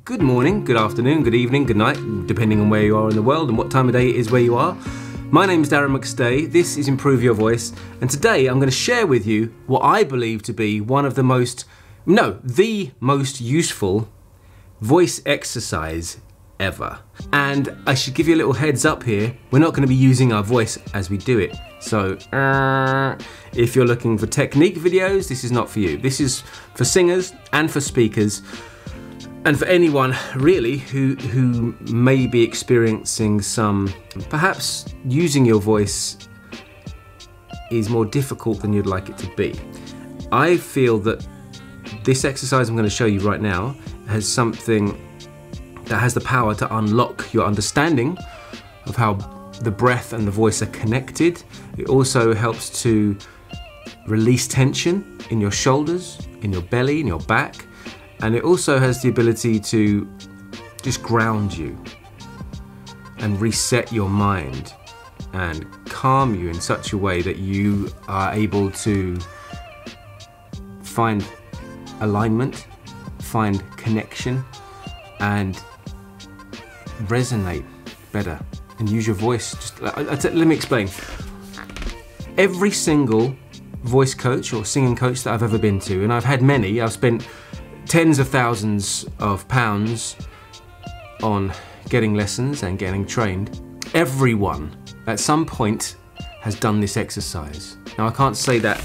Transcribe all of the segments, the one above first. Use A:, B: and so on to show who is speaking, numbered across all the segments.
A: Good morning, good afternoon, good evening, good night, depending on where you are in the world and what time of day it is where you are. My name's Darren Mcstay, this is Improve Your Voice, and today I'm going to share with you what I believe to be the most useful voice exercise ever. And I should give you a little heads up here, we're not going to be using our voice as we do it. So, if you're looking for technique videos, this is not for you. This is for singers and for speakers, and for anyone really who may be experiencing perhaps using your voice is more difficult than you'd like it to be. I feel that this exercise I'm going to show you right now has something that has the power to unlock your understanding of how the breath and the voice are connected. It also helps to release tension in your shoulders, in your belly, in your back. And it also has the ability to just ground you and reset your mind and calm you in such a way that you are able to find alignment, find connection, and resonate better and use your voice. Let me explain. Every single voice coach or singing coach that I've ever been to, and I've had many, I've spent tens of thousands of pounds on getting lessons and getting trained. Everyone at some point has done this exercise. Now I can't say that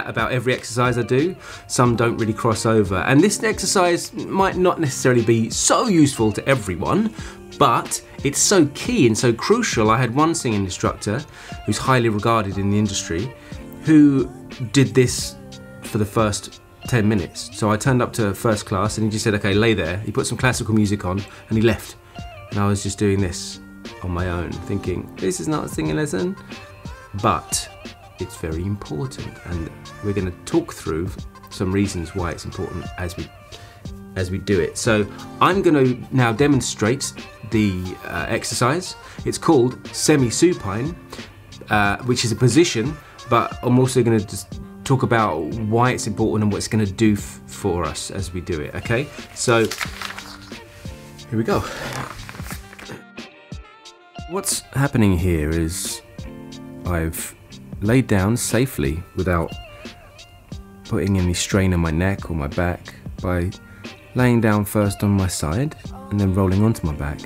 A: about every exercise I do. Some don't really cross over. And this exercise might not necessarily be so useful to everyone, but it's so key and so crucial. I had one singing instructor who's highly regarded in the industry who did this for the first 10 minutes. So I turned up to first class and he just said, okay, lay there. He put some classical music on and he left. And I was just doing this on my own, thinking, this is not a singing lesson, but it's very important. And we're going to talk through some reasons why it's important as we do it. So I'm going to now demonstrate the exercise. It's called semi-supine, which is a position, but I'm also going to just talk about why it's important and what it's going to do for us as we do it, okay? So, here we go. What's happening here is I've laid down safely without putting any strain on my neck or my back by laying down first on my side and then rolling onto my back.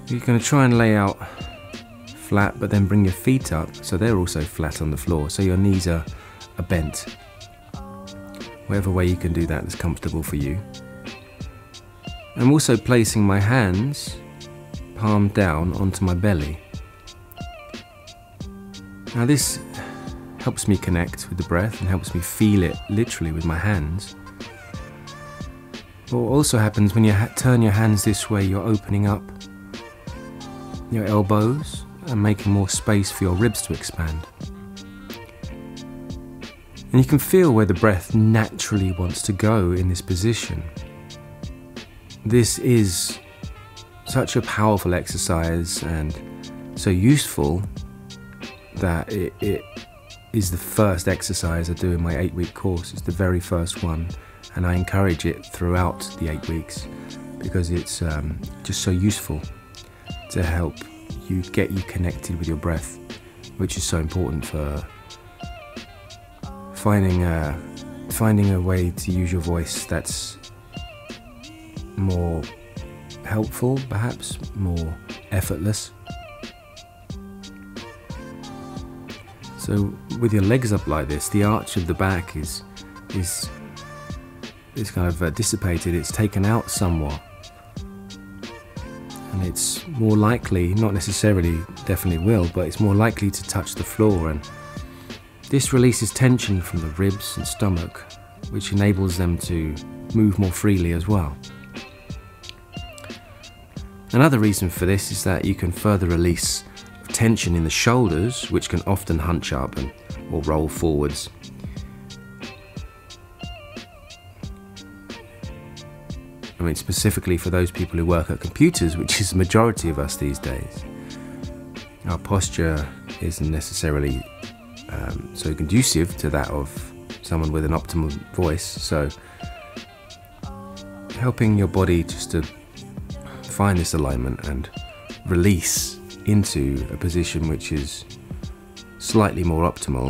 A: You're going to try and lay out flat, but then bring your feet up so they're also flat on the floor, so your knees are bent. Whatever way you can do that is comfortable for you. I'm also placing my hands palm down onto my belly. Now this helps me connect with the breath and helps me feel it literally with my hands. What also happens when you turn your hands this way, you're opening up your elbows and making more space for your ribs to expand. And you can feel where the breath naturally wants to go in this position. This is such a powerful exercise and so useful that it is the first exercise I do in my 8-week course. It's the very first one, and I encourage it throughout the 8 weeks because it's just so useful to help get you connected with your breath, which is so important for finding a way to use your voice that's more helpful, perhaps more effortless. So with your legs up like this, the arch of the back is kind of dissipated, it's taken out somewhat. And it's more likely, not necessarily, definitely will, but it's more likely to touch the floor, and this releases tension from the ribs and stomach, which enables them to move more freely as well. Another reason for this is that you can further release tension in the shoulders, which can often hunch up or roll forwards. I mean, specifically for those people who work at computers, which is the majority of us these days. Our posture isn't necessarily so conducive to that of someone with an optimal voice, so helping your body just to find this alignment and release into a position which is slightly more optimal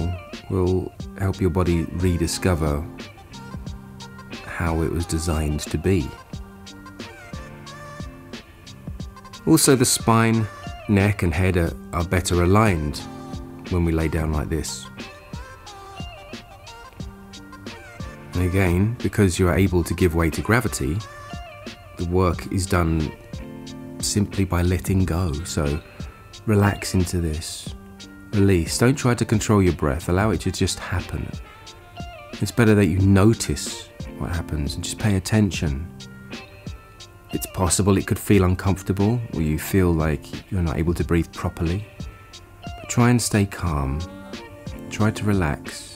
A: will help your body rediscover how it was designed to be. Also, the spine, neck and head are better aligned when we lay down like this. And again, because you're able to give way to gravity, the work is done simply by letting go. So relax into this. Release. Don't try to control your breath. Allow it to just happen. It's better that you notice what happens and just pay attention. It's possible it could feel uncomfortable or you feel like you're not able to breathe properly. But try and stay calm. Try to relax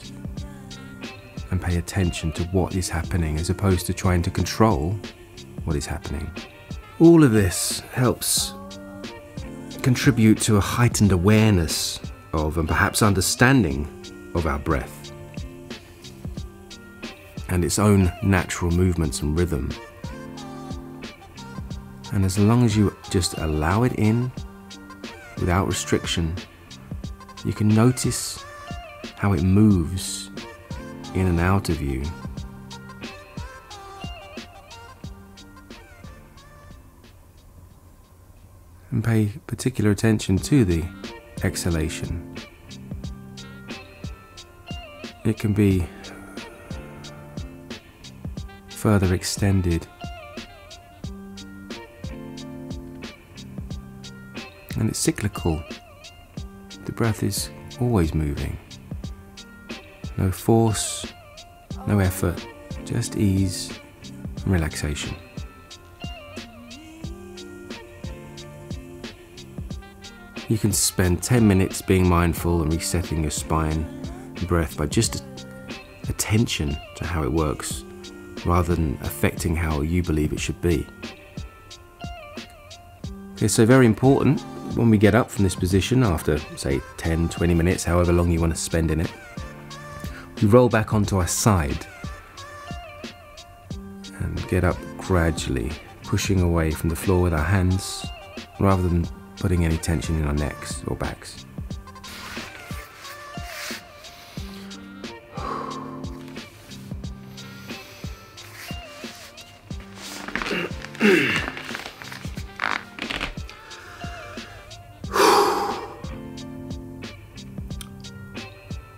A: and pay attention to what is happening as opposed to trying to control what is happening. All of this helps contribute to a heightened awareness of and perhaps understanding of our breath and its own natural movements and rhythm. And as long as you just allow it in without restriction, you can notice how it moves in and out of you. And pay particular attention to the exhalation. It can be further extended. And it's cyclical. The breath is always moving. No force, no effort, just ease and relaxation. You can spend 10 minutes being mindful and resetting your spine and breath by just attention to how it works, rather than affecting how you believe it should be. Okay, so very important, when we get up from this position after, say, 10, 20 minutes, however long you want to spend in it, we roll back onto our side and get up gradually, pushing away from the floor with our hands, rather than putting any tension in our necks or backs.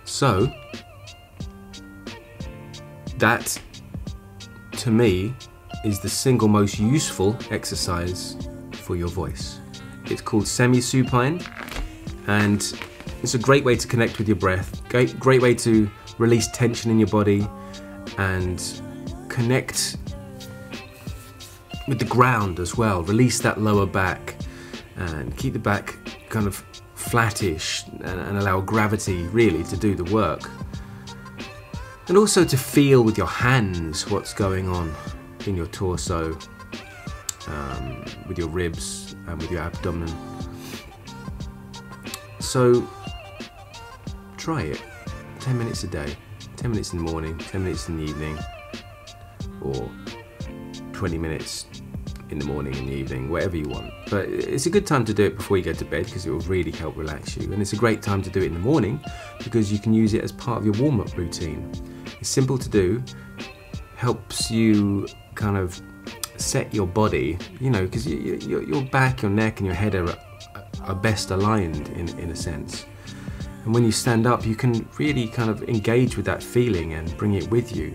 A: So, that, to me, is the single most useful exercise for your voice. It's called semi-supine, and it's a great way to connect with your breath, great way to release tension in your body and connect with the ground as well. Release that lower back and keep the back kind of flattish and allow gravity really to do the work. And also to feel with your hands what's going on in your torso, with your ribs and with your abdomen. So try it. 10 minutes a day, 10 minutes in the morning, 10 minutes in the evening, or 20 minutes in the morning and the evening, whatever you want. But it's a good time to do it before you go to bed because it will really help relax you. And it's a great time to do it in the morning because you can use it as part of your warm-up routine. It's simple to do, helps you kind of set your body, you know, because your back, your neck and your head are best aligned in a sense. And when you stand up, you can really kind of engage with that feeling and bring it with you.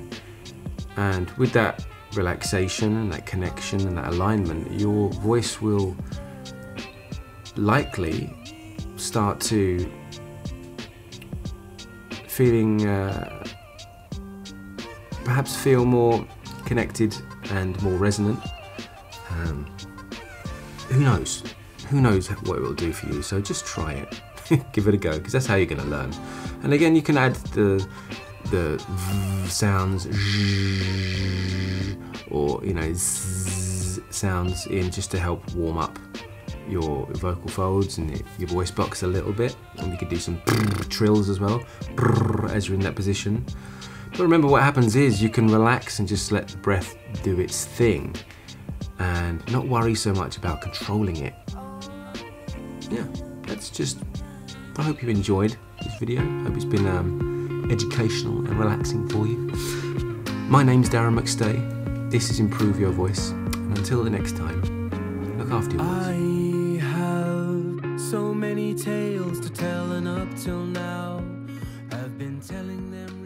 A: And with that relaxation and that connection and that alignment, your voice will likely start to perhaps feel more connected and more resonant. Who knows? Who knows what it will do for you? So just try it. Give it a go, because that's how you're going to learn. And again, you can add the v sounds, or sounds in just to help warm up your vocal folds and your voice box a little bit. And we could do some trills as well as you're in that position. But remember, what happens is you can relax and just let the breath do its thing and not worry so much about controlling it. Yeah, I hope you enjoyed this video. I hope it's been educational and relaxing for you. My name's Darren Mcstay. This is Improve Your Voice. And until the next time, look after your voice.
B: I have so many tales to tell, and up till now I've been telling them